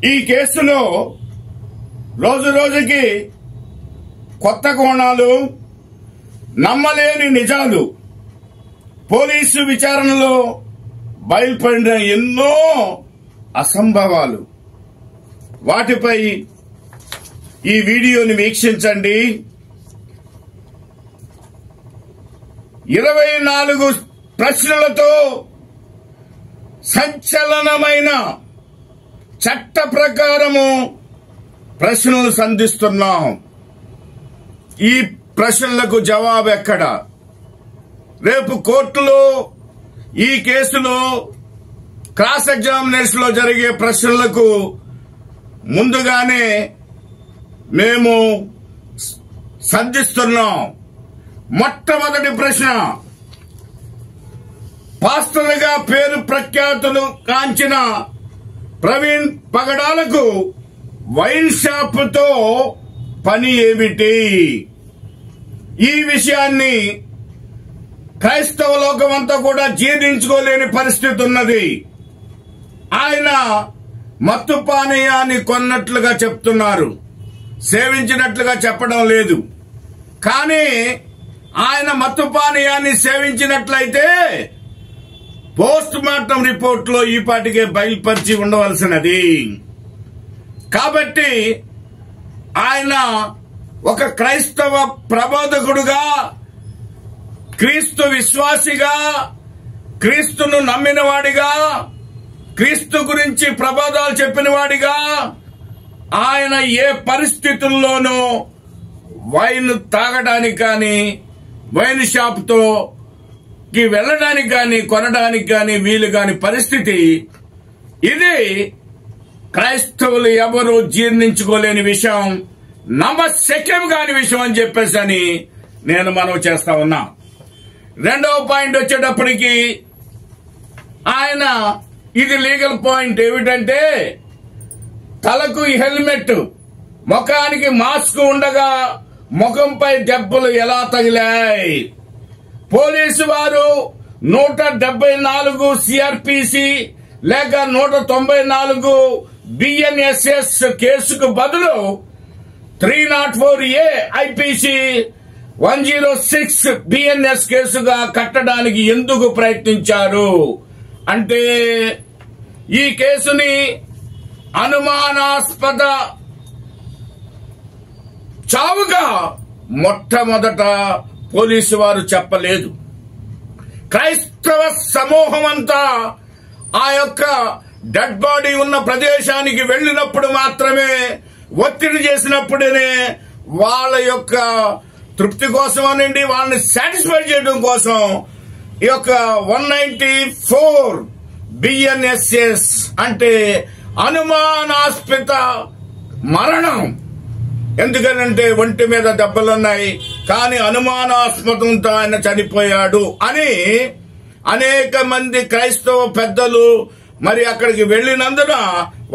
ఈ కేసులో రోజు రోజుకి కొత్త కోణాలు, నమ్మలేని నిజాలు, పోలీసు విచారణలో బయలుపడిన ఎన్నో అసంభవాలు, వాటిపై ఈ వీడియోని వీక్షించండి. 24 ప్రశ్నలతో సంచలనమైన చట్ట ప్రకారము ప్రశ్నలు సంధిస్తున్నాం. ఈ ప్రశ్నలకు జవాబు ఎక్కడ? రేపు కోర్టులో ఈ కేసులో క్రాస్ ఎగ్జామినేషన్ లో జరిగే ప్రశ్నలకు ముందుగానే మేము సంధిస్తున్నాం. మొట్టమొదటి ప్రశ్న, పాస్టర్గా పేరు ప్రఖ్యాతులు కాంచిన ప్రవీణ్ పగడాలకు వైన్ షాప్ తో పని ఏమిటి? ఈ విషయాన్ని క్రైస్తవ లోకమంతా కూడా జీర్ణించుకోలేని పరిస్థితి ఉన్నది. ఆయన మత్తు పానీయాన్ని కొన్నట్లుగా చెప్తున్నారు, సేవించినట్లుగా చెప్పడం లేదు. కానీ ఆయన మత్తు పానీయాన్ని సేవించినట్లయితే పోస్ట్ మార్టం రిపోర్ట్ లో ఈ పాటికే బయలుపరిచి ఉండవలసినది. కాబట్టి ఆయన ఒక క్రైస్తవ ప్రబోధకుడుగా, క్రీస్తు విశ్వాసిగా, క్రీస్తును నమ్మినవాడిగా, క్రీస్తు గురించి ప్రబోధాలు చెప్పినవాడిగా ఆయన ఏ పరిస్థితుల్లోనూ వైన్ తాగడానికి కానీ, వైన్ షాప్ తో వెళ్ళడానికి కానీ, కొనడానికి కానీ వీలు కాని పరిస్థితి. ఇది క్రైస్తవులు ఎవరు జీర్ణించుకోలేని విషయం, నమ్మశక్యం కాని విషయం అని చెప్పేసి నేను మనవి చేస్తా ఉన్నా. రెండవ పాయింట్ వచ్చేటప్పటికి ఆయన ఇది లీగల్ పాయింట్ ఏమిటంటే, తలకు హెల్మెట్, ముఖానికి మాస్క్ ఉండగా ముఖంపై దెబ్బలు ఎలా తగిలాయి? పోలీసు వారు 174 సిఆర్పిసి లేక 194 బిఎన్ఎస్ఎస్ కేసుకు బదులు 304A ఐపీసీ 106 బిఎన్ఎస్ కేసుగా కట్టడానికి ఎందుకు ప్రయత్నించారు అంటే, ఈ కేసుని అనుమానాస్పద చావుగా మొట్టమొదట పోలీసు వారు చెప్పలేదు. క్రైస్తవ సమూహం అంతా ఆ యొక్క డెడ్ బాడీ ఉన్న ప్రదేశానికి వెళ్లినప్పుడు మాత్రమే, ఒత్తిడి చేసినప్పుడే వాళ్ళ యొక్క తృప్తి కోసం అనండి, వాళ్ళని సాటిస్ఫై చేయడం కోసం ఈ యొక్క 194 బిఎన్ఎస్ఎస్ అంటే అనుమానాస్పద మరణం. ఎందుకనంటే ఒంటి మీద దెబ్బలున్నాయి కానీ అనుమానాస్పదంతో ఆయన చనిపోయాడు అని అనేక మంది క్రైస్తవ పెద్దలు మరి అక్కడికి వెళ్లినందున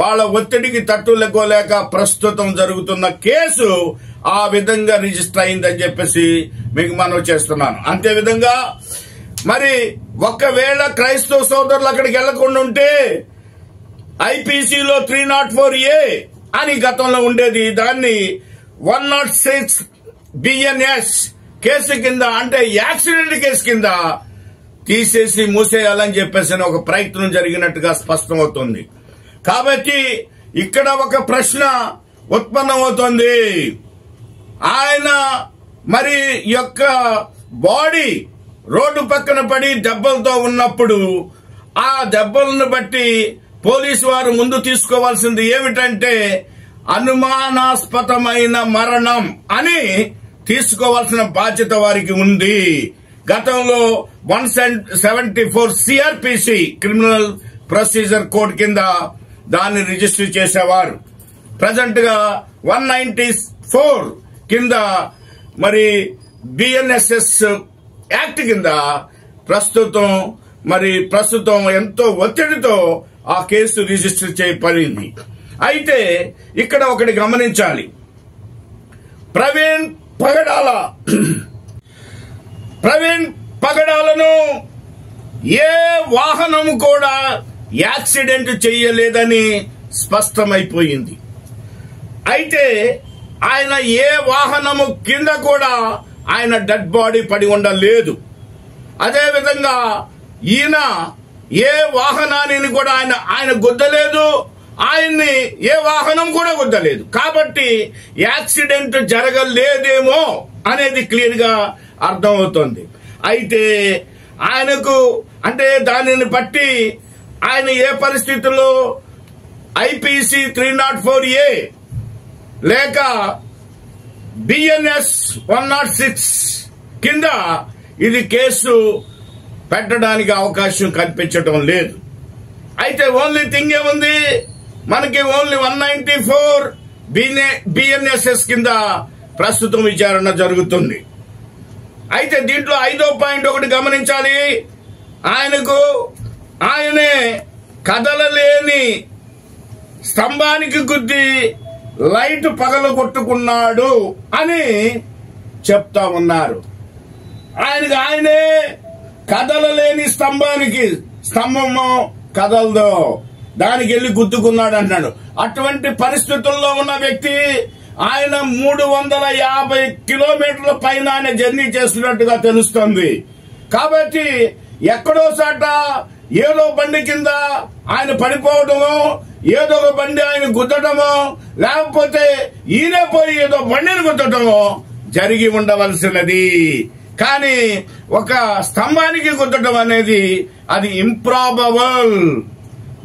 వాళ్ళ ఒత్తిడికి తట్టుకోలేక ప్రస్తుతం జరుగుతున్న కేసు ఆ విధంగా రిజిస్టర్ అయిందని చెప్పేసి మీకు మనవి చేస్తున్నాను. అంతే విధంగా మరి ఒకవేళ క్రైస్తవ సోదరులు అక్కడికి వెళ్లకుండా ఉంటే ఐపీసీలో 304A అని గతంలో ఉండేది, దాన్ని 106 బిఎన్ఎస్ కేసు కింద అంటే యాక్సిడెంట్ కేసు కింద తీసేసి మూసేయాలని చెప్పేసి ఒక ప్రయత్నం జరిగినట్టుగా స్పష్టమవుతుంది. కాబట్టి ఇక్కడ ఒక ప్రశ్న ఉత్పన్నమవుతుంది. ఆయన మరి యొక్క బాడీ రోడ్డు పక్కన పడి దెబ్బలతో ఉన్నప్పుడు ఆ దెబ్బలను బట్టి పోలీసు వారు ముందు తీసుకోవాల్సింది ఏమిటంటే అనుమానాస్పదమైన మరణం అని తీసుకోవాల్సిన బాధ్యత వారికి ఉంది. గతంలో 174 సిఆర్పిసి క్రిమినల్ ప్రొసీజర్ కోడ్ కింద దాన్ని రిజిస్టర్ చేసేవారు. ప్రజెంట్ గా 194 కింద మరి బిఎన్ఎస్ఎస్ యాక్ట్ కింద ప్రస్తుతం ఎంతో ఒత్తిడితో ఆ కేసు రిజిస్టర్ చేయబడింది. అయితే ఇక్కడ ఒకటి గమనించాలి, ప్రవీణ్ పగడాలను ఏ వాహనం కూడా యాక్సిడెంట్ చెయ్యలేదని స్పష్టమైపోయింది. అయితే ఆయన ఏ వాహనము కింద కూడా ఆయన డెడ్ బాడీ పడి ఉండలేదు. అదేవిధంగా ఈయన ఏ వాహనాన్ని కూడా ఆయన గుద్దలేదు, ఆయన్ని ఏ వాహనం కూడా గుద్దలేదు. కాబట్టి యాక్సిడెంట్ జరగలేదేమో అనేది క్లియర్ గా అర్థమవుతుంది. అయితే ఆయనకు అంటే దానిని బట్టి ఆయన ఏ పరిస్థితుల్లో IPC 304A లేక BNS 106 కింద ఇది కేసు పెట్టడానికి అవకాశం కల్పించడం లేదు. అయితే ఓన్లీ థింగ్ ఏముంది, మనకి ఓన్లీ 194 BNSS కింద ప్రస్తుతం విచారణ జరుగుతుంది. అయితే దీంట్లో 5వ పాయింట్ ఒకటి గమనించాలి. ఆయనే కదలలేని స్తంభానికి గుద్ది లైట్ పగలగొట్టుకున్నాడు అని చెప్తా ఉన్నారు. ఆయనే కదలలేని స్తంభము కదలదు, దానికి వెళ్ళి గుద్దుకున్నాడు అన్నాడు. అటువంటి పరిస్థితుల్లో ఉన్న వ్యక్తి ఆయన 350 కిలోమీటర్ల పైన ఆయన జర్నీ చేస్తున్నట్టుగా తెలుస్తుంది. కాబట్టి ఎక్కడో చాట ఏదో బండి కింద ఆయన పడిపోవడమో, ఏదో ఒక బండి ఆయన గుద్దటమో, లేకపోతే ఈయనే పోయి ఏదో బండిని గుద్దటమో జరిగి ఉండవలసినది. కానీ ఒక స్తంభానికి గుద్దటం అనేది అది ఇంప్రాబబుల్,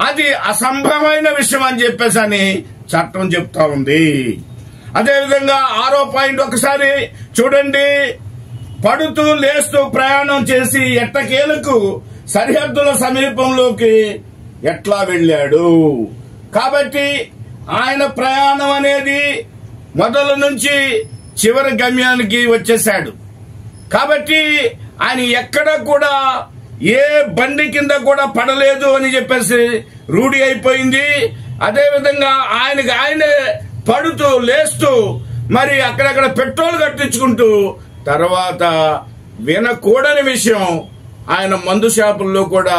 అది అసంభవమైన విషయం అని చెప్పేసి అని చట్టం చెప్తా ఉంది. అదేవిధంగా 6వ పాయింట్ ఒకసారి చూడండి. పడుతూ లేస్తూ ప్రయాణం చేసి ఎట్టకేలకు సరిహద్దుల సమీపంలోకి ఎట్లా వెళ్ళాడు. కాబట్టి ఆయన ప్రయాణం అనేది మొదలు నుంచి చివరి గమ్యానికి వచ్చేశాడు. కాబట్టి ఆయన ఎక్కడ కూడా ఏ బండి కింద కూడా పడలేదు అని చెప్పేసి రూఢి అయిపోయింది. అదేవిధంగా ఆయనే పడుతూ లేస్తూ మరి అక్కడక్కడ పెట్రోల్ కట్టించుకుంటూ తర్వాత వినకూడని విషయం ఆయన మందు షాపుల్లో కూడా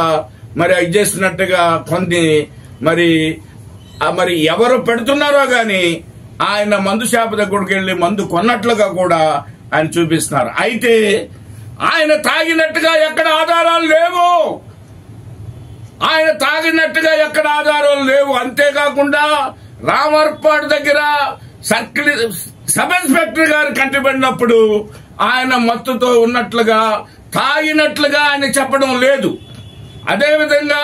మరి అది చేస్తున్నట్టుగా కొన్ని మరి ఎవరు పెడుతున్నారో గాని ఆయన మందు షాపు దగ్గరికి వెళ్లి మందు కొన్నట్లుగా కూడా ఆయన చూపిస్తున్నారు. అయితే ఆయన తాగినట్టుగా ఎక్కడ ఆధారాలు లేవు, ఆయన తాగినట్టుగా ఎక్కడ ఆధారాలు లేవు. అంతేకాకుండా రామర్పాడు దగ్గర సబ్ ఇన్స్పెక్టర్ గారు కంటిపడినప్పుడు ఆయన మత్తుతో ఉన్నట్లుగా తాగినట్లుగా ఆయన చెప్పడం లేదు. అదేవిధంగా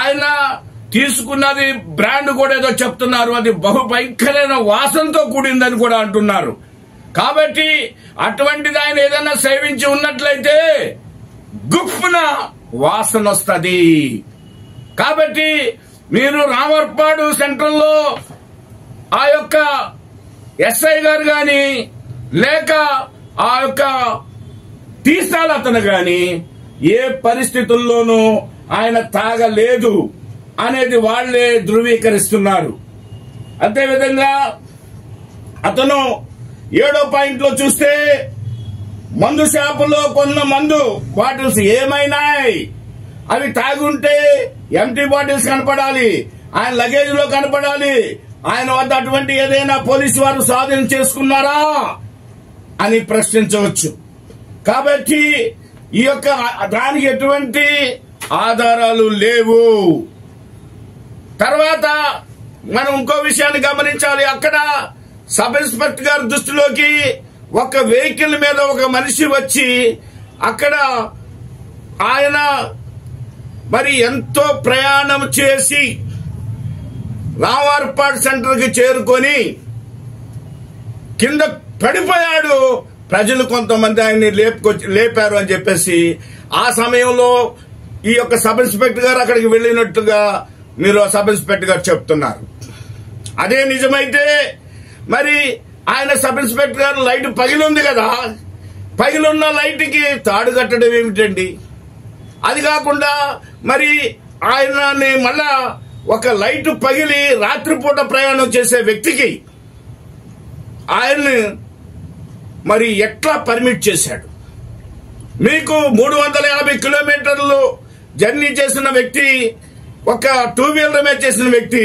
ఆయన తీసుకున్నది బ్రాండ్ కూడా ఏదో చెప్తున్నారు, అది బహుభయంకరమైన వాసనతో కూడిందని కూడా అంటున్నారు. కాబట్టి అటువంటిది ఆయన ఏదైనా సేవించి ఉన్నట్లయితే గుప్పున వాసన వస్తుంది. కాబట్టి మీరు రామర్పాడు సెంట్రల్లో ఆ యొక్క ఎస్ఐ గారు గాని లేక ఆ యొక్క తీసాల అతను గాని ఏ పరిస్థితుల్లోనూ ఆయన తాగలేదు అనేది వాళ్లే ధృవీకరిస్తున్నారు. అదేవిధంగా అతను 7వ పాయింట్ లో చూస్తే మందు షాపులో కొన్న మందు బాటిల్స్ ఏమైనాయి, అవి తాగుంటే ఎంటీ బాటిల్స్ కనపడాలి, ఆయన లగేజ్ లో కనపడాలి. ఆయన వద్ద అటువంటి ఏదైనా పోలీసు వారు స్వాధీనం చేసుకున్నారా అని ప్రశ్నించవచ్చు. కాబట్టి ఈ యొక్క దానికి ఎటువంటి ఆధారాలు లేవు. తర్వాత మనం ఇంకో విషయాన్ని గమనించాలి. అక్కడ సబ్ ఇన్స్పెక్టర్ గారి దృష్టిలోకి ఒక వెహికల్ మీద ఒక మనిషి వచ్చి అక్కడ ఆయన మరి ఎంతో ప్రయాణం చేసి రామర్పాడు సెంటర్ కి చేరుకొని కింద పడిపోయాడు. ప్రజలు కొంతమంది ఆయన్ని లేపారు అని చెప్పేసి ఆ సమయంలో ఈ యొక్క సబ్ ఇన్స్పెక్టర్ గారు అక్కడికి వెళ్ళినట్టుగా మీరు సబ్ ఇన్స్పెక్టర్ గారు చెప్తున్నారు. అదే నిజమైతే మరి ఆయన సబ్ ఇన్స్పెక్టర్ గారు లైట్ పగిలింది కదా, పగిలున్న లైట్ కి తాడు కట్టడం ఏమిటండి? అది కాకుండా మరి ఆయనని మళ్ళా ఒక లైట్ పగిలి రాత్రిపూట ప్రయాణం చేసే వ్యక్తికి ఆయన్ని మరి ఎట్లా పర్మిట్ చేశాడు? మీకు 350 కిలోమీటర్లు జర్నీ చేసిన వ్యక్తి, ఒక 2 వీలర్ మీద చేసిన వ్యక్తి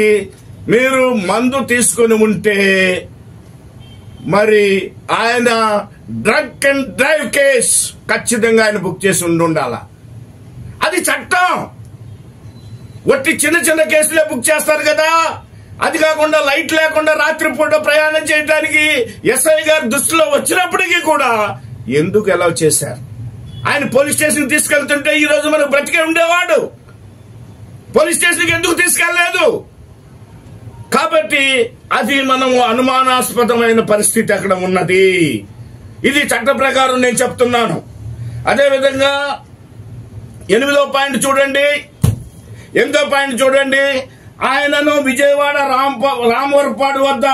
మీరు మందు తీసుకుని ఉంటే మరి ఆయన డ్రగ్ అండ్ డ్రైవ్ కేస్ ఖచ్చితంగా ఆయన బుక్ చేసి ఉండాల. అది చట్టం. ఒట్టి చిన్న చిన్న కేసులే బుక్ చేస్తారు కదా. అది కాకుండా లైట్ లేకుండా రాత్రిపూట ప్రయాణం చేయడానికి ఎస్ఐ గారు దృష్టిలో వచ్చినప్పటికీ కూడా ఎందుకు అలౌ చేశారు? ఆయన పోలీస్ స్టేషన్ తీసుకెళ్తుంటే ఈ రోజు మనకు బ్రతికే ఉండేవాడు. పోలీస్ స్టేషన్కి ఎందుకు తీసుకెళ్లలేదు? కాబట్టి అది మనం అనుమానాస్పదమైన పరిస్థితి అక్కడ ఉన్నది. ఇది చట్ట ప్రకారం నేను చెప్తున్నాను. అదేవిధంగా 8వ పాయింట్ చూడండి. 8వ పాయింట్ చూడండి. ఆయనను విజయవాడ రామవరపాడు వద్ద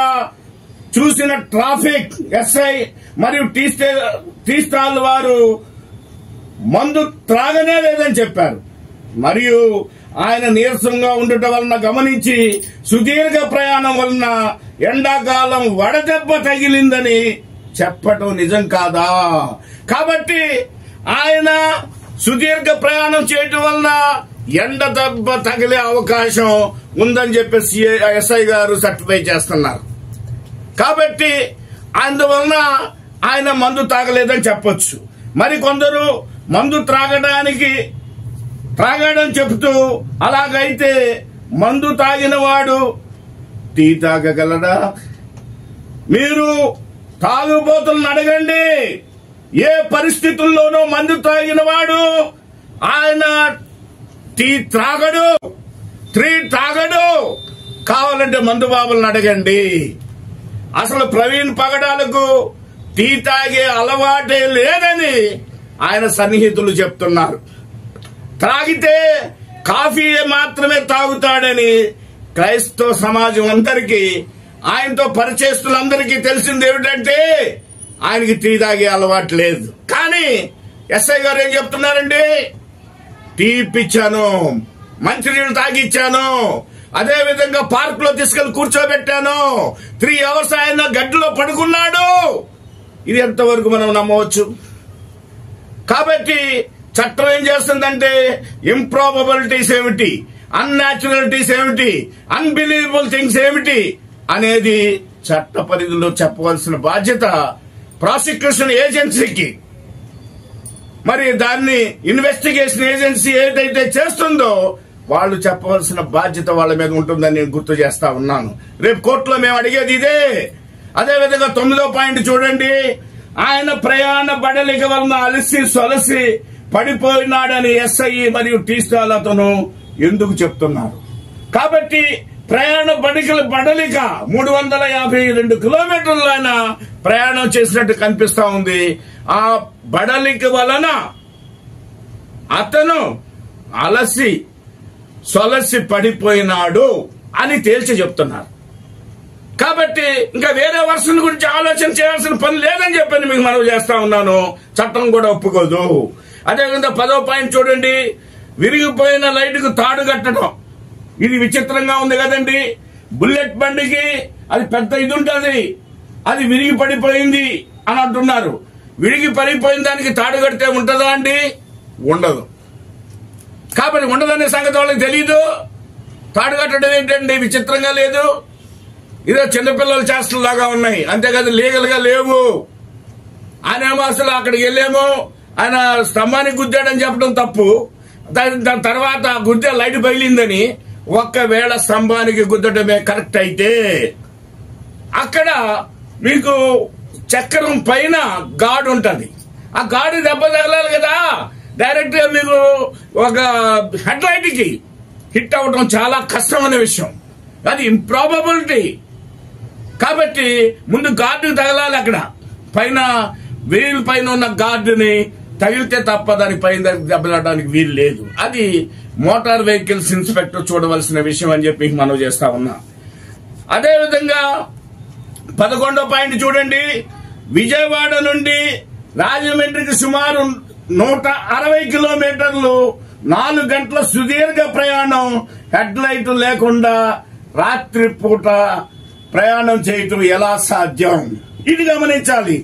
చూసిన ట్రాఫిక్ ఎస్ఐ మరియు టీ స్టాల్ వారు మందు త్రాగనే లేదని చెప్పారు. మరియు ఆయన నీరసంగా ఉండటం వలన గమనించి సుదీర్ఘ ప్రయాణం వలన ఎండాకాలం వడదెబ్బ తగిలిందని చెప్పటం నిజం కాదా? కాబట్టి ఆయన సుదీర్ఘ ప్రయాణం చేయటం వలన ఎండ దెబ్బ తగిలే అవకాశం ఉందని చెప్పేసి ఎస్ఐ గారు సర్టిఫై చేస్తున్నారు. కాబట్టి అందువలన ఆయన మందు తాగలేదని చెప్పొచ్చు. మరి కొందరు మందు త్రాగడం చెబుతూ అలాగైతే మందు తాగిన వాడు టీ తాగగలడా? మీరు తాగుబోతులను అడగండి. ఏ పరిస్థితుల్లోనూ మందు తాగిన వాడు ఆయన టీ త్రాగడు, తాగడు. కావాలంటే మందు బాబులను అడగండి. అసలు ప్రవీణ్ పగడాలకు టీ తాగే అలవాటే లేదని ఆయన సన్నిహితులు చెప్తున్నారు. త్రాగితే కాఫీ మాత్రమే తాగుతాడని క్రైస్తవ సమాజం అందరికీ, ఆయనతో పరిచయస్తులందరికీ తెలిసింది ఏమిటంటే ఆయనకి టీ తాగే అలవాటు లేదు. కానీ ఎస్ఐ గారు ఏం చెప్తున్నారండి? టీ ఇప్పించాను, మంచినీళ్ళు తాగిచ్చాను, అదేవిధంగా పార్క్ లో తీసుకెళ్లి కూర్చోబెట్టాను, 3 hours ఆయన గడ్డిలో పడుకున్నాడు. ఇది ఎంతవరకు మనం నమ్మవచ్చు? కాబట్టి చట్టం ఏం చేస్తుందంటే ఇంప్రాబబిలిటీస్ ఏమిటి, అన్యాచురలిటీస్ ఏమిటి, అన్బిలీవబుల్ థింగ్స్ ఏమిటి అనేది చట్ట పరిధిలో చెప్పవలసిన బాధ్యత ప్రాసిక్యూషన్ ఏజెన్సీకి, మరి దాన్ని ఇన్వెస్టిగేషన్ ఏజెన్సీ ఏదైతే చేస్తుందో వాళ్ళు చెప్పవలసిన బాధ్యత వాళ్ళ మీద ఉంటుందని నేను గుర్తు చేస్తా ఉన్నాను. రేపు కోర్టులో మేము అడిగేది ఇదే. అదేవిధంగా 9వ పాయింట్ చూడండి. ఆయన ప్రయాణ బడలిక వలన అలసి సొలసి పడిపోయినాడని ఎస్ఐ మరియు టీ స్టాల్ అతను ఎందుకు చెప్తున్నారు? కాబట్టి ప్రయాణ బడలిక 352 కిలోమీటర్లు ఆయన ప్రయాణం చేసినట్టు కనిపిస్తా ఉంది. ఆ బడలిక వలన అతను అలసి సొలసి పడిపోయినాడు అని తేల్చి చెప్తున్నారు. కాబట్టి ఇంకా వేరే వర్షన్ గురించి ఆలోచన చేయాల్సిన పని లేదని చెప్పని మీకు మనవి చేస్తా ఉన్నాను. చట్టం కూడా ఒప్పుకోదు. అదేవిధంగా 10వ పాయింట్ చూడండి. విరిగిపోయిన లైట్ కు తాడు కట్టడం, ఇది విచిత్రంగా ఉంది కదండి. బుల్లెట్ బండికి అది పెద్ద ఇది ఉంటుంది, అది విరిగి పడిపోయింది అని అంటున్నారు. విరిగి పడిపోయిన దానికి తాడు కడితే ఉంటుందా అండి? ఉండదు. కాబట్టి ఉండదనే సంగతి వాళ్ళకి తెలీదు. తాడు కట్టడం ఏంటండి? విచిత్రంగా లేదు. ఇదో చిన్నపిల్లల చేష్టలాగా ఉన్నాయి, అంతేకాదు లీగల్ గా లేవు. ఆయన అసలు అక్కడికి వెళ్ళేమో ఆయన స్తంభానికి గుద్దాడని చెప్పడం తప్పు. దాని తర్వాత గుద్దే లైట్ బయలిందని, ఒక్కవేళ స్తంభానికి గుద్దడమే కరెక్ట్ అయితే అక్కడ మీకు చక్రం పైన గాడ్ ఉంటది. ఆ గాడి దెబ్బ తగలాలి కదా. డైరెక్ట్ గా మీకు ఒక హెడ్ లైట్ కి హిట్ అవడం చాలా కష్టమైన విషయం. అది ఇంప్రాబబిలిటీ. కాబట్టి ముందు గార్డుకి తగలాలి. అక్కడ పైన వీల్ పైన ఉన్న గార్డుని తగిలితే తప్ప దాని పైన దెబ్బలాడడానికి వీలు లేదు. అది మోటార్ వెహికల్స్ ఇన్స్పెక్టర్ చూడవలసిన విషయం అని చెప్పి మనం చేస్తా ఉన్నా. అదేవిధంగా 11వ పాయింట్ చూడండి. విజయవాడ నుండి రాజమండ్రికి సుమారు 160 కిలోమీటర్లు 4 గంటల సుదీర్ఘ ప్రయాణం హెడ్ లైట్ లేకుండా రాత్రిపూట ప్రయాణం చేయటం ఎలా సాధ్యం? ఇది గమనించాలి.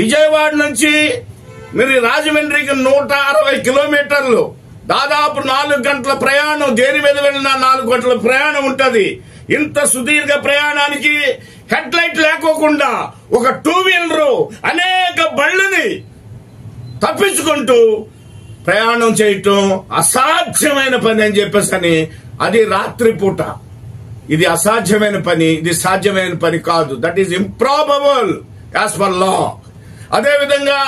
విజయవాడ నుంచి మీరు రాజమండ్రికి 160 కిలోమీటర్లు, దాదాపు 4 గంటల ప్రయాణం. దేని మీద వెళ్ళినా 4 గంటల ప్రయాణం ఉంటది. ఇంత సుదీర్ఘ ప్రయాణానికి హెడ్ లైట్ లేకోకుండా ఒక 2 వీలర్ అనేక బళ్ళని తప్పించుకుంటూ ప్రయాణం చేయటం అసాధ్యమైన పని అని చెప్పేసి అది రాత్రిపూట. ఇది అసాధ్యమైన పని, ఇది సాధ్యమైన పని కాదు. That is improbable as per law. అదేవిధంగా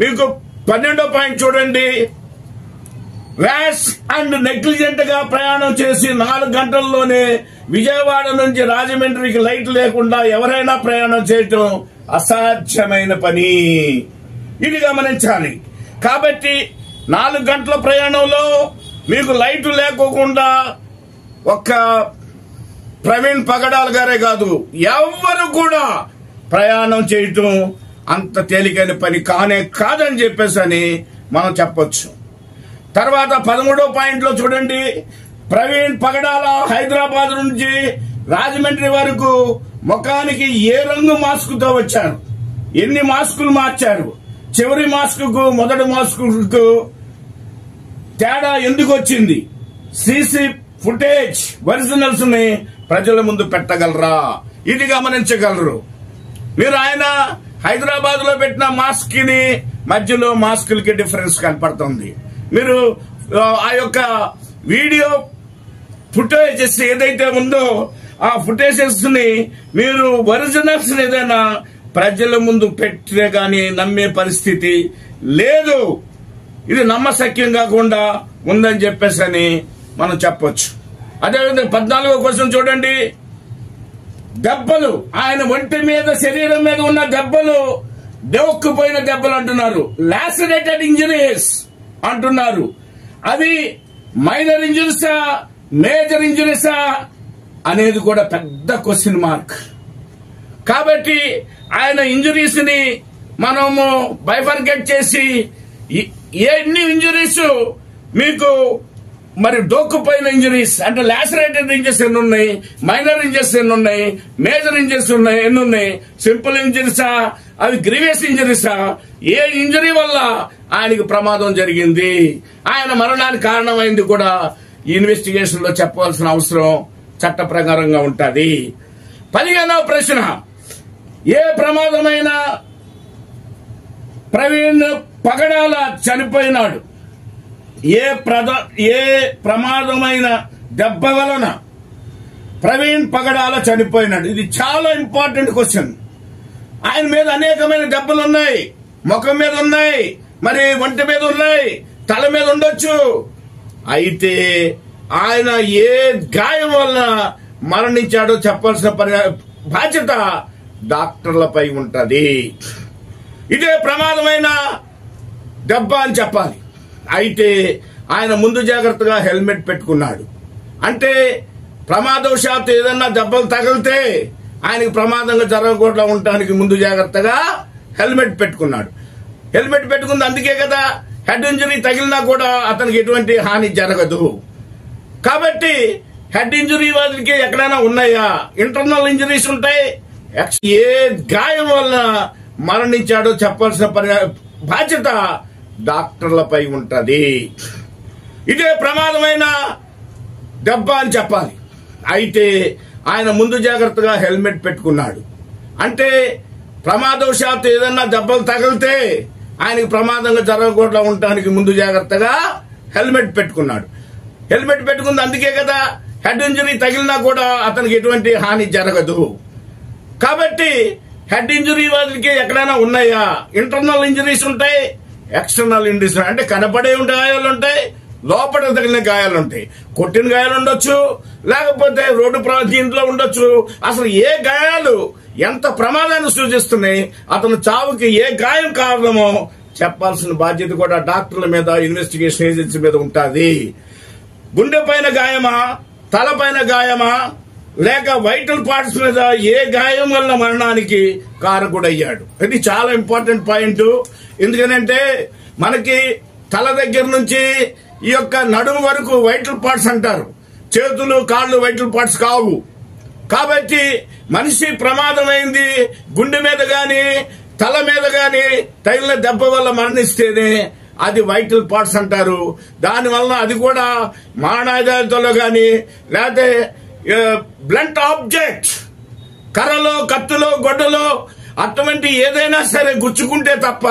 మీకు 12వ పాయింట్ చూడండి. ర్యాష్ అండ్ నెగ్లిజెంట్ గా ప్రయాణం చేసి 4 గంటల్లోనే విజయవాడ నుంచి రాజమండ్రికి లైట్ లేకుండా ఎవరైనా ప్రయాణం చేయటం అసాధ్యమైన పని. ఇది గమనించాలి. కాబట్టి 4 గంటల ప్రయాణంలో మీకు లైట్ లేకోకుండా ఒక్క ప్రవీణ్ పగడాల్ గారే కాదు, ఎవ్వరు కూడా ప్రయాణం చేయటం అంత తేలికైన పని కానే కాదని చెప్పేసి మనం చెప్పొచ్చు. తర్వాత 13వ పాయింట్ లో చూడండి. ప్రవీణ్ పగడాల హైదరాబాద్ నుంచి రాజమండ్రి వరకు ముఖానికి ఏ రంగు మాస్కుతో వచ్చారు, ఎన్ని మాస్కులు మార్చారు, చివరి మాస్కుకు మొదటి మాస్కుకు తేడా ఎందుకు వచ్చింది, సీసీ ఫుటేజ్ ఒరిజినల్స్ ని ప్రజల ముందు పెట్టగలరా, ఇది గమనించగలరు. మీరు ఆయన హైదరాబాద్ లో పెట్టిన మాస్క్ ని మధ్యలో మాస్కులకి డిఫరెన్స్ కనపడుతుంది. మీరు ఆ యొక్క వీడియో ఫుటేజెస్ ఏదైతే ఉందో ఆ ఫుటేజెస్ ని మీరు ఒరిజినల్స్ ఏదైనా ప్రజల ముందు పెట్టే గాని నమ్మే పరిస్థితి లేదు. ఇది నమ్మశక్యం కాకుండా ఉందని చెప్పేసి మనం చెప్పొచ్చు. అదేవిధంగా 14వ క్వశ్చన్ చూడండి. దెబ్బలు, ఆయన ఒంటి మీద శరీరం మీద ఉన్న దెబ్బలు దెవక్కుపోయిన దెబ్బలు అంటున్నారు, లాసిరేటెడ్ ఇంజరీస్ అంటున్నారు. అవి మైనర్ ఇంజరీసా మేజర్ ఇంజరీసా అనేది కూడా పెద్ద క్వశ్చన్ మార్క్. కాబట్టి ఆయన ఇంజరీస్ ని మనము బైఫర్గెట్ చేసి ఎన్ని ఇంజరీస్ మీకు మరి డోక్కుపోయిన ఇంజరీస్ అంటే లాసరేటెడ్ ఇంజరీస్ ఎన్ని ఉన్నాయి, మైనర్ ఇంజరీస్ ఎన్ని ఉన్నాయి, మేజర్ ఇంజరీస్ ఎన్ని ఉన్నాయి, సింపుల్ ఇంజరీసా అవి గ్రీవియస్ ఇంజరీసా, ఏ ఇంజరీ వల్ల ఆయనకి ప్రమాదం జరిగింది, ఆయన మరణానికి కారణమైంది కూడా ఇన్వెస్టిగేషన్ లో చెప్పవలసిన అవసరం చట్ట ప్రకారంగా ఉంటుంది. 15వ ప్రశ్న. ఏ ప్రమాదమైన ప్రవీణ్ పగడాల చనిపోయినాడు, ఏ ప్రమాదమైన దెబ్బ వలన ప్రవీణ్ పగడాల చనిపోయినాడు. ఇది చాలా ఇంపార్టెంట్ క్వశ్చన్. ఆయన మీద అనేకమైన దెబ్బలు ఉన్నాయి, ముఖం మీద ఉన్నాయి, మరి ఒంటి మీద ఉన్నాయి, తల మీద ఉండొచ్చు. అయితే ఆయన ఏ గాయం వలన మరణించాడో చెప్పాల్సిన బాధ్యత డాక్టర్లపై ఉంటది. ఇదే ప్రమాదమైన దెబ్బ అని చెప్పాలి. అయితే ఆయన ముందు జాగ్రత్తగా హెల్మెట్ పెట్టుకున్నాడు. అంటే ప్రమాదవశాత్తు ఏదన్నా దెబ్బలు తగిలితే ఆయనకి ప్రమాదంగా జరగకుండా ఉండటానికి ముందు జాగ్రత్తగా హెల్మెట్ పెట్టుకున్నాడు. హెల్మెట్ పెట్టుకుంది అందుకే కదా హెడ్ ఇంజరీ తగిలినా కూడా అతనికి ఎటువంటి హాని జరగదు. కాబట్టి హెడ్ ఇంజరీ వాళ్ళకి ఎక్కడైనా ఉన్నాయా, ఇంటర్నల్ ఇంజరీస్ ఉంటాయి. ఏ గాయం వలన మరణించాడో చెప్పాల్సిన బాధ్యత డాక్టర్లపై ఉంటది. ఇదే ప్రమాదమైన దెబ్బ అని చెప్పాలి. అయితే ఆయన ముందు జాగ్రత్తగా హెల్మెట్ పెట్టుకున్నాడు. అంటే ప్రమాదవశాత్తు ఏదన్నా దెబ్బలు తగిలితే ఆయనకి ప్రమాదంగా జరగకుండా ఉండటానికి ముందు జాగ్రత్తగా హెల్మెట్ పెట్టుకున్నాడు. హెల్మెట్ పెట్టుకుంది అందుకే కదా హెడ్ ఇంజరీ తగిలినా కూడా అతనికి ఎటువంటి హాని జరగదు. కాబట్టి హెడ్ ఇంజరీ వాళ్ళకి ఎక్కడైనా ఉన్నాయా, ఇంటర్నల్ ఇంజరీస్ ఉంటాయి, ఎక్స్టర్నల్ ఇంజరీస్ అంటే కనపడే గాయాలు ఉంటాయి, లోపల తగిలిన గాయాలు ఉంటాయి. కొట్టిన గాయాలు ఉండొచ్చు, లేకపోతే రోడ్డు దీంట్లో ఉండొచ్చు. అసలు ఏ గాయాలు ఎంత ప్రమాదాన్ని సూచిస్తున్నాయి, అతను చావుకి ఏ గాయం కారణమో చెప్పాల్సిన బాధ్యత కూడా డాక్టర్ల మీద, ఇన్వెస్టిగేషన్ ఏజెన్సీ మీద ఉంటుంది. గుండె పైన గాయమా, తలపైన గాయమా, లేక వైటల్ పార్ట్స్ మీద ఏ గాయం వల్ల మరణానికి కారకుడయ్యాడు. ఇది చాలా ఇంపార్టెంట్ పాయింట్. ఎందుకనంటే మనకి తల దగ్గర నుంచి ఈ యొక్క నడుము వరకు వైటల్ పార్ట్స్ అంటారు, చేతులు కాళ్ళు వైటల్ పార్ట్స్ కావు. కాబట్టి మనిషి ప్రమాదమైంది గుండె మీద గాని తల మీద గాని తగిలిన దెబ్బ వల్ల మరణిస్తేనే అది వైటల్ పార్ట్స్ అంటారు. దానివల్ల అది కూడా మరణాదాలతో గాని లేకపోతే బ్లంట్ ఆబ్జెక్ట్, కర్రలో, కత్తులో, గొడ్డలో అటువంటి ఏదైనా సరే గుచ్చుకుంటే తప్ప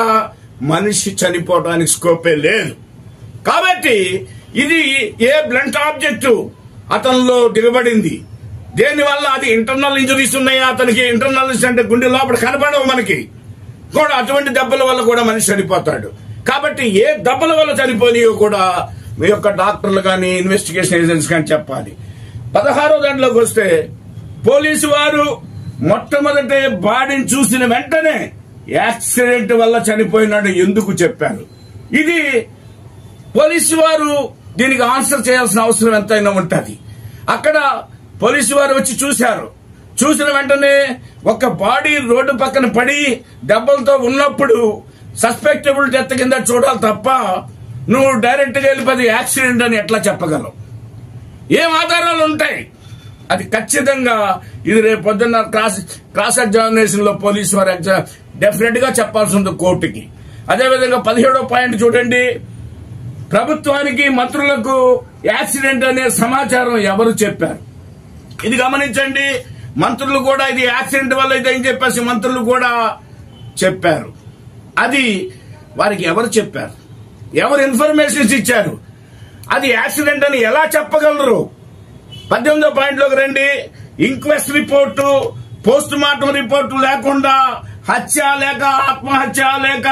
మనిషి చనిపోవడానికి స్కోపే లేదు. కాబట్టి ఇది ఏ బ్లంట్ ఆబ్జెక్ట్ అతనిలో దిగబడింది, దేనివల్ల అది ఇంటర్నల్ ఇంజరీస్ ఉన్నాయా అతనికి, ఇంటర్నల్ అంటే గుండె లోపల కనపడవు మనకి కూడా, అటువంటి దెబ్బల వల్ల కూడా మనిషి చనిపోతాడు. కాబట్టి ఏ దెబ్బల వల్ల చనిపోయినాయో కూడా మీ యొక్క డాక్టర్లు కానీ ఇన్వెస్టిగేషన్ ఏజెన్సీస్ కానీ చెప్పాలి. 16వ దాంట్లోకి వస్తే పోలీసు వారు మొట్టమొదటి బాడీని చూసిన వెంటనే యాక్సిడెంట్ వల్ల చనిపోయినాడు ఎందుకు చెప్పారు. ఇది పోలీసు వారు దీనికి ఆన్సర్ చేయాల్సిన అవసరం ఎంతైనా ఉంటుంది. అక్కడ పోలీసు వారు వచ్చి చూశారు. చూసిన వెంటనే ఒక బాడీ రోడ్డు పక్కన పడి దెబ్బలతో ఉన్నప్పుడు సస్పెక్టబుల్ డెత్ కింద చూడాలి తప్ప నువ్వు డైరెక్ట్ గా వెళ్ళిపోయి యాక్సిడెంట్ అని ఎట్లా చెప్పగలవు? ఏం ఆధారాలు ఉంటాయి? అది ఖచ్చితంగా ఇది రేపు పొద్దున్న క్రాస్ ఎగ్జామినేషన్ లో పోలీసు వారు డెఫినెట్ గా చెప్పాల్సి ఉంది కోర్టుకి. అదేవిధంగా 17వ పాయింట్ చూడండి, ప్రభుత్వానికి మంత్రులకు యాక్సిడెంట్ అనే సమాచారం ఎవరు చెప్పారు? ఇది గమనించండి. మంత్రులు కూడా ఇది యాక్సిడెంట్ వల్ల ఇదని చెప్పేసి మంత్రులు కూడా చెప్పారు. అది వారికి ఎవరు చెప్పారు? ఎవరు ఇన్ఫర్మేషన్స్ ఇచ్చారు? అది యాక్సిడెంట్ అని ఎలా చెప్పగలరు? 18వ పాయింట్లోకి రండి. Inquest report, post mortem report లేకుండా హత్య లేక ఆత్మహత్య లేక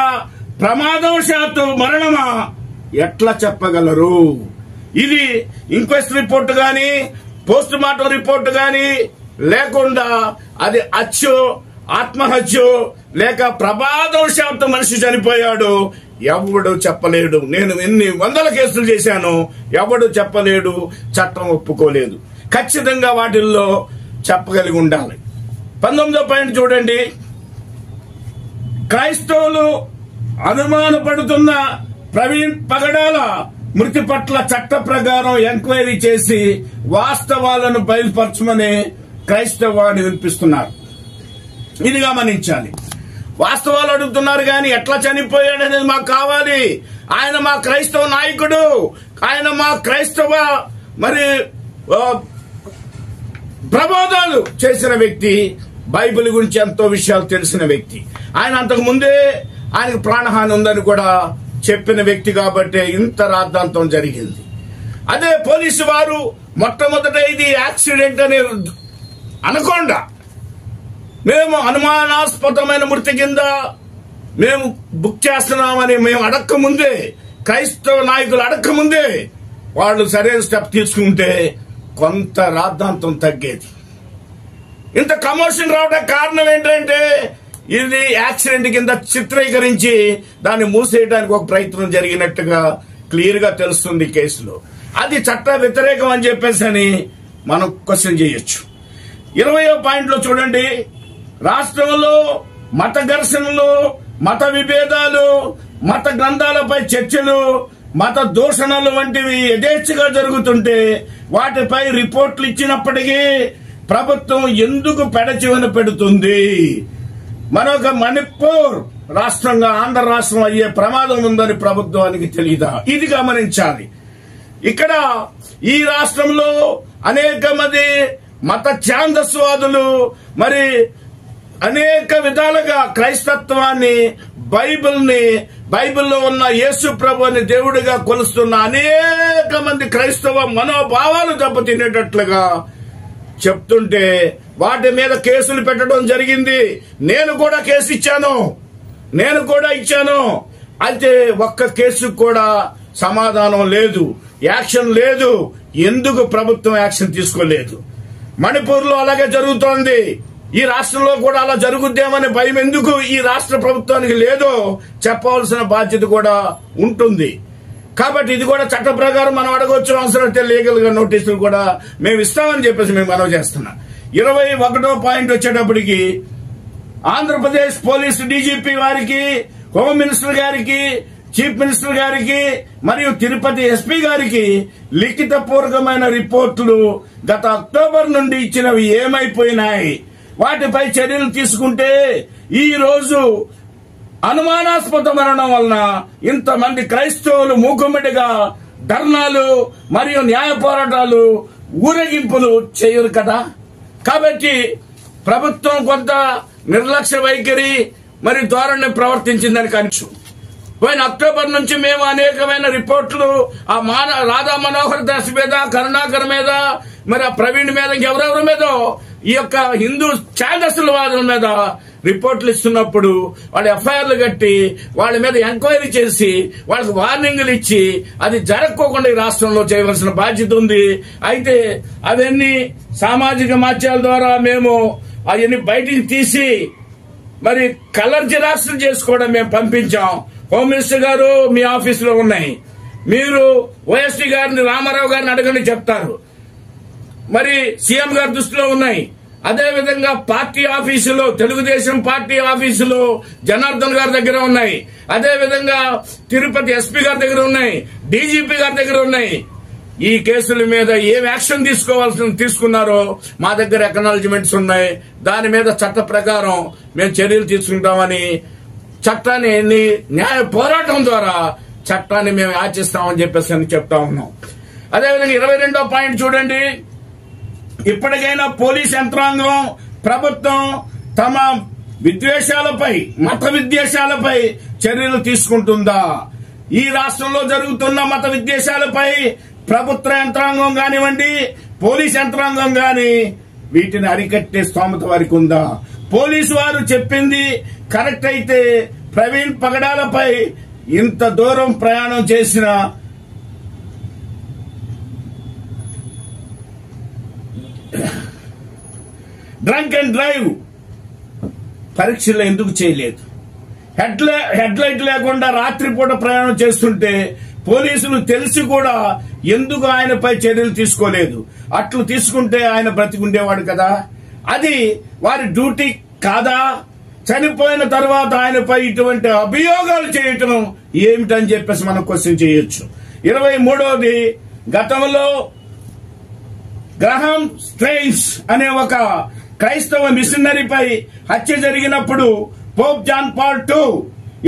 ప్రమాదవశాత్తు మరణమా ఎట్లా చెప్పగలరు? ఇది ఇంక్వెస్ట్ రిపోర్టు గాని పోస్ట్ మార్టం రిపోర్టు గాని లేకుండా అది హత్యో ఆత్మహత్యో లేక ప్రమాదవశాత్తు మనిషి చనిపోయాడు ఎవడు చెప్పలేడు. నేను ఎన్ని వందల కేసులు చేశాను, ఎవడు చెప్పలేడు, చట్టం ఒప్పుకోలేదు. ఖచ్చితంగా వాటిల్లో చెప్పగలిగి ఉండాలి. 19వ పాయింట్ చూడండి, క్రైస్తవులు అనుమానపడుతున్న ప్రవీణ్ పగడాల మృతి పట్ల చట్ట ప్రకారం ఎంక్వైరీ చేసి వాస్తవాలను బయలుపరచమని క్రైస్తవాన్ని వినిపిస్తున్నారు. ఇది గమనించాలి. వాస్తవాలు అడుగుతున్నారు కానీ ఎట్లా చనిపోయాడు అనేది మాకు కావాలి. ఆయన మా క్రైస్తవ నాయకుడు, ఆయన మా క్రైస్తవ మరి ప్రబోధాలు చేసిన వ్యక్తి, బైబిల్ గురించి ఎంతో విషయాలు తెలిసిన వ్యక్తి. ఆయన అంతకు ముందే ఆయనకు ప్రాణహాని ఉందని కూడా చెప్పిన వ్యక్తి కాబట్టి ఇంత రాద్ధాంతం జరిగింది. అదే పోలీసు వారు మొట్టమొదట ఇది యాక్సిడెంట్ అని అనకుండా మేము అనుమానాస్పదమైన మృతి కింద మేము బుక్ చేస్తున్నామని మేము అడక్కముందే, క్రైస్తవ నాయకులు అడక్కముందే వాళ్ళు సరైన స్టెప్ తీసుకుంటే కొంత రాద్ధాంతం తగ్గేది. ఇంత కమోషన్ రావడానికి కారణం ఏంటంటే ఇది యాక్సిడెంట్ కింద చిత్రీకరించి దాన్ని మూసేయడానికి ఒక ప్రయత్నం జరిగినట్టుగా క్లియర్ గా తెలుస్తుంది కేసులో. అది చట్ట వ్యతిరేకం అని చెప్పేసి అని మనం క్వశ్చన్ చేయొచ్చు. 20వ పాయింట్లో చూడండి, రాష్ట్రంలో మత ఘర్షణలు, మత విభేదాలు, మత గ్రంథాలపై చర్చలు, మత దూషణలు వంటివి యథేచ్ఛగా జరుగుతుంటే వాటిపై రిపోర్ట్లు ఇచ్చినప్పటికీ ప్రభుత్వం ఎందుకు పెడచెవిన పెడుతుంది? మరొక మణిపూర్ రాష్ట్రంగా ఆంధ్ర రాష్ట్రం అయ్యే ప్రమాదం ఉందని ప్రభుత్వానికి తెలియదా? ఇది గమనించాలి. ఇక్కడ ఈ రాష్ట్రంలో అనేక మంది మత ఛాందస్వాదులు మరి అనేక విధాలుగా క్రైస్తత్వాన్ని, బైబిల్లో ఉన్న యేసు ప్రభుని దేవుడిగా కొలుస్తున్న అనేక మంది క్రైస్తవ మనోభావాలు దెబ్బతినేటట్లుగా చెప్తుంటే వాటి మీద కేసులు పెట్టడం జరిగింది. నేను కూడా కేసు ఇచ్చాను. అయితే ఒక్క కేసు కూడా సమాధానం లేదు, యాక్షన్ లేదు. ఎందుకు ప్రభుత్వం యాక్షన్ తీసుకోలేదు? మణిపూర్ లో అలాగే జరుగుతోంది. ఈ రాష్ట్రంలో కూడా అలా జరుగుద్దేమని భయం ఎందుకు ఈ రాష్ట్ర ప్రభుత్వానికి లేదో చెప్పవలసిన బాధ్యత కూడా ఉంటుంది. కాబట్టి ఇది కూడా చట్ట ప్రకారం మనం అడగవచ్చు. అవసరమైతే లీగల్ గా నోటీసులు కూడా మేము ఇస్తామని చెప్పేసి మేము మనవి చేస్తున్నాం. 21వ పాయింట్ వచ్చేటప్పటికి ఆంధ్రప్రదేశ్ పోలీసు డీజీపీ వారికి, హోమ్ మినిస్టర్ గారికి, చీఫ్ మినిస్టర్ గారికి మరియు తిరుపతి ఎస్పీ గారికి లిఖిత పూర్వకమైన రిపోర్టులు గత అక్టోబర్ నుండి ఇచ్చినవి ఏమైపోయినాయి? వాటిపై చర్యలు తీసుకుంటే ఈ రోజు అనుమానాస్పద మరణం వలన ఇంతమంది క్రైస్తవులు మూకుమ్మడిగా ధర్నాలు మరియు న్యాయ పోరాటాలు ఊరేగింపులు చేయరు కదా. కాబట్టి ప్రభుత్వం కొంత నిర్లక్ష్య వైఖరి మరి ధోరణి ప్రవర్తించిందని కనిపించు. పోయిన అక్టోబర్ నుంచి మేము అనేకమైన రిపోర్టులు ఆ రాధా మనోహర్ దాస్ మీద, కరుణాకర్ మీద, మరి ఆ ప్రవీణ్ మీద, ఇంకెవరెవరి మీద ఈ యొక్క హిందూ ఛాందసులవాదుల మీద రిపోర్టులు ఇస్తున్నప్పుడు వాళ్ళు ఎఫ్ఐఆర్లు కట్టి వాళ్ళ మీద ఎంక్వైరీ చేసి వాళ్ళకి వార్నింగ్లు ఇచ్చి అది జరగకోకుండా ఈ రాష్ట్రంలో చేయవలసిన బాధ్యత ఉంది. అయితే అవన్నీ సామాజిక మాధ్యమాల ద్వారా మేము అవన్నీ బయటికి తీసి మరి కలర్ జిరాక్స్లు చేసుకోవడం మేము పంపించాం. హోమ్ మినిస్టర్ గారు మీ ఆఫీసులో ఉన్నాయి, మీరు ఓఎస్టీ గారిని, రామారావు గారిని అడగండి చెప్తారు. మరి సీఎం గారి దృష్టిలో ఉన్నాయి. అదేవిధంగా పార్టీ ఆఫీసులో, తెలుగుదేశం పార్టీ ఆఫీసులో జనార్దన్ గారి దగ్గర ఉన్నాయి. అదేవిధంగా తిరుపతి ఎస్పీ గారి దగ్గర ఉన్నాయి, డీజీపీ గారి దగ్గర ఉన్నాయి. ఈ కేసుల మీద ఏం యాక్షన్ తీసుకున్నారో మా దగ్గర అక్నాలజ్మెంట్స్ ఉన్నాయి. దాని మీద చట్ట ప్రకారం మేము చర్యలు తీసుకుంటామని, చట్టాన్ని న్యాయ పోరాటం ద్వారా చట్టాన్ని మేము ఆచరిస్తామని చెప్పేసి అని చెప్తా ఉన్నాం. అదేవిధంగా 22వ పాయింట్ చూడండి. ఇప్పటికైనా పోలీస్ యంత్రాంగం, ప్రభుత్వం తమ విద్వేషాలపై, మత విద్వేషాలపై చర్యలు తీసుకుంటుందా? ఈ రాష్ట్రంలో జరుగుతున్న మత విద్వేషాలపై ప్రభుత్వ యంత్రాంగం కానివ్వండి, పోలీస్ యంత్రాంగం గాని వీటిని అరికట్టే స్తోమత వారికి ఉందా? పోలీసు వారు చెప్పింది కరెక్ట్ అయితే ప్రవీణ్ పగడాలపై ఇంత దూరం ప్రయాణం చేసిన డ్రంక్ అండ్ డ్రైవ్ పరీక్షలు ఎందుకు చేయలేదు? హెడ్ లైట్ లేకుండా రాత్రిపూట ప్రయాణం చేస్తుంటే పోలీసులు తెలిసి కూడా ఎందుకు ఆయనపై చర్యలు తీసుకోలేదు? అట్లు తీసుకుంటే ఆయన బ్రతికుండేవాడు కదా. అది వారి డ్యూటీ కాదా? చనిపోయిన తర్వాత ఆయనపై ఇటువంటి అభియోగాలు చేయటం ఏమిటని చెప్పేసి మనం క్వశ్చన్ చేయొచ్చు. 23వది, గతంలో గ్రహాం స్ట్రెయిన్స్ అనే ఒక క్రైస్తవ మిషనరీపై హత్య జరిగినప్పుడు pope John Paul II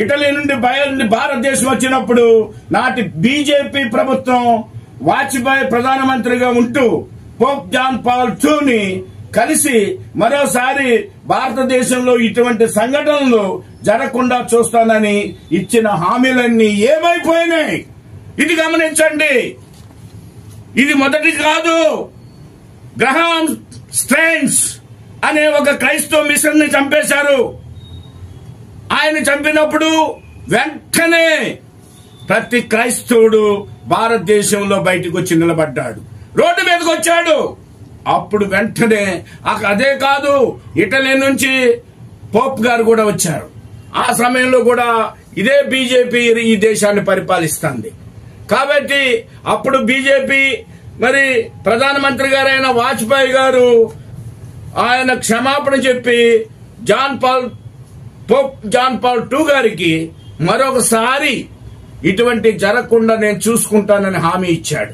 Italy నుండి భారతదేశం వచ్చినప్పుడు నాటి బీజేపీ ప్రభుత్వం వాజ్పేయి ప్రధానమంత్రిగా ఉంటూ పోప్ జాన్ పాల్ II కలిసి మరోసారి భారతదేశంలో ఇటువంటి సంఘటనలు జరగకుండా చూస్తానని ఇచ్చిన హామీలన్నీ ఏమైపోయినాయి? ఇది గమనించండి. ఇది మొదటి కాదు. గ్రహాం స్ట్రెయిన్స్ అనే ఒక క్రైస్తవ మిషన్ ని చంపేశారు. ఆయన చంపినప్పుడు వెంటనే ప్రతి క్రైస్తవుడు భారతదేశంలో బయటకు వచ్చి నిలబడ్డాడు, రోడ్డు మీదకి వచ్చాడు. అప్పుడు వెంటనే అదే కాదు, ఇటలీ నుంచి పోప్ గారు కూడా వచ్చారు. ఆ సమయంలో కూడా ఇదే బీజేపీ ఈ దేశాన్ని పరిపాలిస్తుంది. కాబట్టి అప్పుడు బీజేపీ మరి ప్రధానమంత్రి గారైన వాజ్పేయి గారు ఆయన క్షమాపణ చెప్పి పోప్ జాన్ పాల్ II గారికి మరొకసారి ఇటువంటి జరగకుండా నేను చూసుకుంటానని హామీ ఇచ్చాడు.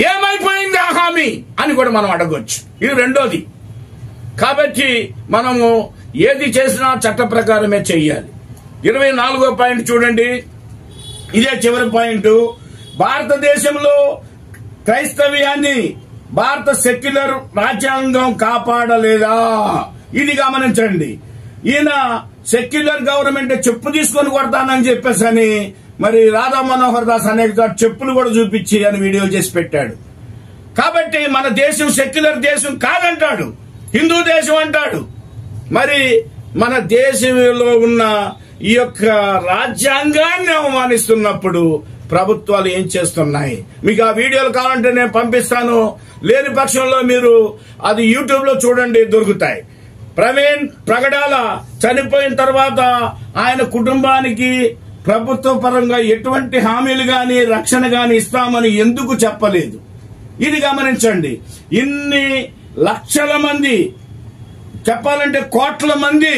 ఏమైపోయింది ఆ హామీ అని కూడా మనం అడగొచ్చు. ఇది రెండోది. కాబట్టి మనము ఏది చేసినా చట్ట ప్రకారమే చెయ్యాలి. 24వ పాయింట్ చూడండి. ఇదే చివరి పాయింట్. భారతదేశంలో క్రైస్తవ్యాన్ని భారత సెక్యులర్ రాజ్యాంగం కాపాడలేదా? ఇది గమనించండి. ఈయన సెక్యులర్ గవర్నమెంట్ చెప్పు తీసుకొని కొడతానని చెప్పేసి మరి రాధా మనోహర్ దాస్ అనేక చెప్పులు కూడా చూపించి అని వీడియో చేసి పెట్టాడు. కాబట్టి మన దేశం సెక్యులర్ దేశం కాదంటాడు, హిందూ దేశం అంటాడు. మరి మన దేశంలో ఉన్న ఈ యొక్క రాజ్యాంగాన్ని అవమానిస్తున్నప్పుడు ప్రభుత్వాలు ఏం చేస్తున్నాయి? మీకు ఆ వీడియోలు కావాలంటే నేను పంపిస్తాను. లేని పక్షంలో మీరు అది యూట్యూబ్ లో చూడండి, దొరుకుతాయి. ప్రవీణ్ పగడాల చనిపోయిన తర్వాత ఆయన కుటుంబానికి ప్రభుత్వ పరంగా ఎటువంటి హామీలు గాని రక్షణ గాని ఇస్తామని ఎందుకు చెప్పలేదు? ఇది గమనించండి. ఇన్ని లక్షల మంది, చెప్పాలంటే కోట్ల మంది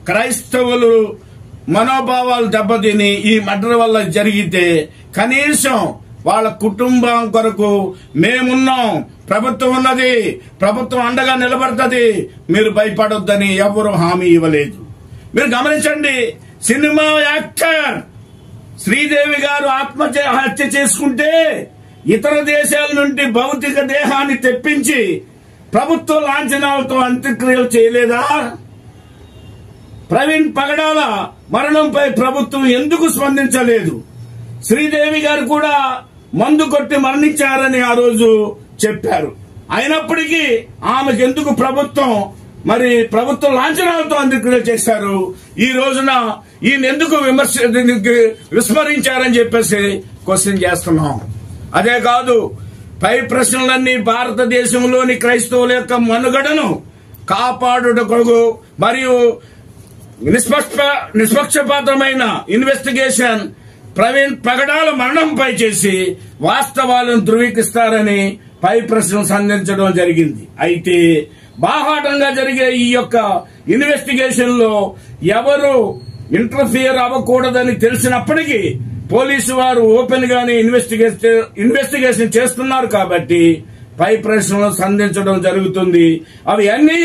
క్రైస్తవులు మనోభావాలు దెబ్బతిని ఈ మర్డర్ వల్ల జరిగితే కనీసం వాళ్ళ కుటుంబం కొరకు మేమున్నాం, ప్రభుత్వం ఉన్నది, ప్రభుత్వం అండగా నిలబడుతుంది, మీరు భయపడొద్దని ఎవరు హామీ ఇవ్వలేదు. మీరు గమనించండి. సినిమా యాక్టర్ శ్రీదేవి గారు ఆత్మహత్య చేసుకుంటే ఇతర దేశాల నుండి భౌతిక దేహాన్ని తెప్పించి ప్రభుత్వ లాంఛనాలతో అంత్యక్రియలు చేయలేదా? ప్రవీణ్ పగడాల మరణంపై ప్రభుత్వం ఎందుకు స్పందించలేదు? శ్రీదేవి గారు కూడా మందు కొట్టి మరణించారని ఆ రోజు చెప్పారు. అయినప్పటికీ ఆమెకు ఎందుకు ప్రభుత్వం ప్రభుత్వ లాంఛనాలతో అంత్యక్రియలు చేశారు? ఈ రోజున ఈయన ఎందుకు విస్మరించారని చెప్పేసి క్వశ్చన్ చేస్తున్నాం. అదే కాదు, పై ప్రశ్నలన్నీ భారతదేశంలోని క్రైస్తవుల యొక్క మనుగడను కాపాడుటకు మరియు నిష్పక్షపాతమైన ఇన్వెస్టిగేషన్ ప్రవీణ్ పగడాల మరణంపై చేసి వాస్తవాలను ధృవీకరిస్తారని పై ప్రశ్నలు సంధించడం జరిగింది. అయితే బాహాటంగా జరిగే ఈ యొక్క ఇన్వెస్టిగేషన్ లో ఎవరు ఇంటర్ఫియర్ అవ్వకూడదని తెలిసినప్పటికీ పోలీసు వారు ఓపెన్ గానే ఇన్వెస్టిగేషన్ చేస్తున్నారు కాబట్టి పై ప్రశ్నలు సంధించడం జరుగుతుంది. అవి అన్నీ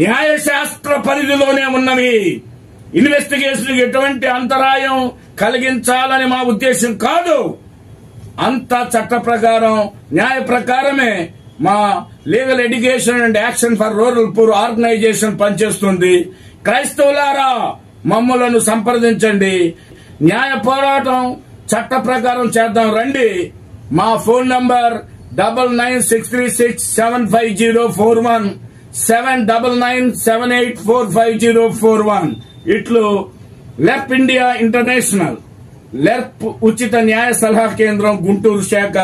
న్యాయశాస్త్ర పరిధిలోనే ఉన్నవి. ఇన్వెస్టిగేషన్ ఎటువంటి అంతరాయం కలిగించాలని మా ఉద్దేశం కాదు. అంతా చట్ట ప్రకారం న్యాయ ప్రకారమే మా legal education and action for rural poor organization పనిచేస్తుంది. క్రైస్తవులారా, మమ్మలను సంప్రదించండి. న్యాయ పోరాటం చట్ట ప్రకారం చేద్దాం రండి. మా ఫోన్ నంబర్ 9963675041 7997845041. ఇట్లు లెర్ప్ ఇండియా ఇంటర్నేషనల్ లెర్ప్ ఉచిత న్యాయ సలహా కేంద్రం గుంటూరు శాఖ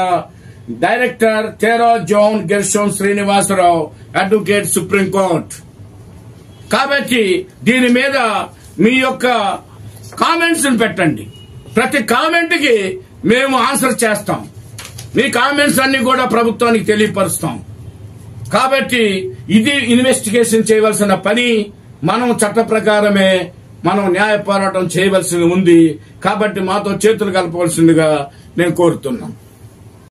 డైరెక్టర్ తేరా జాన్ గెర్షోన్ శ్రీనివాసరావు, అడ్వకేట్ సుప్రీంకోర్టు. కాబట్టి దీని మీద మీ యొక్క కామెంట్స్ పెట్టండి. ప్రతి కామెంట్ కి మేము ఆన్సర్ చేస్తాం. మీ కామెంట్స్ అన్ని కూడా ప్రభుత్వానికి తెలియపరుస్తాం. కాబట్టి ఇది ఇన్వెస్టిగేషన్ చేయవలసిన పని. మనం చట్ట ప్రకారమే మనం న్యాయ పోరాటం చేయవలసి ఉంది. కాబట్టి మాతో చేతులు కలపవలసిందిగా నేను కోరుతున్నాను.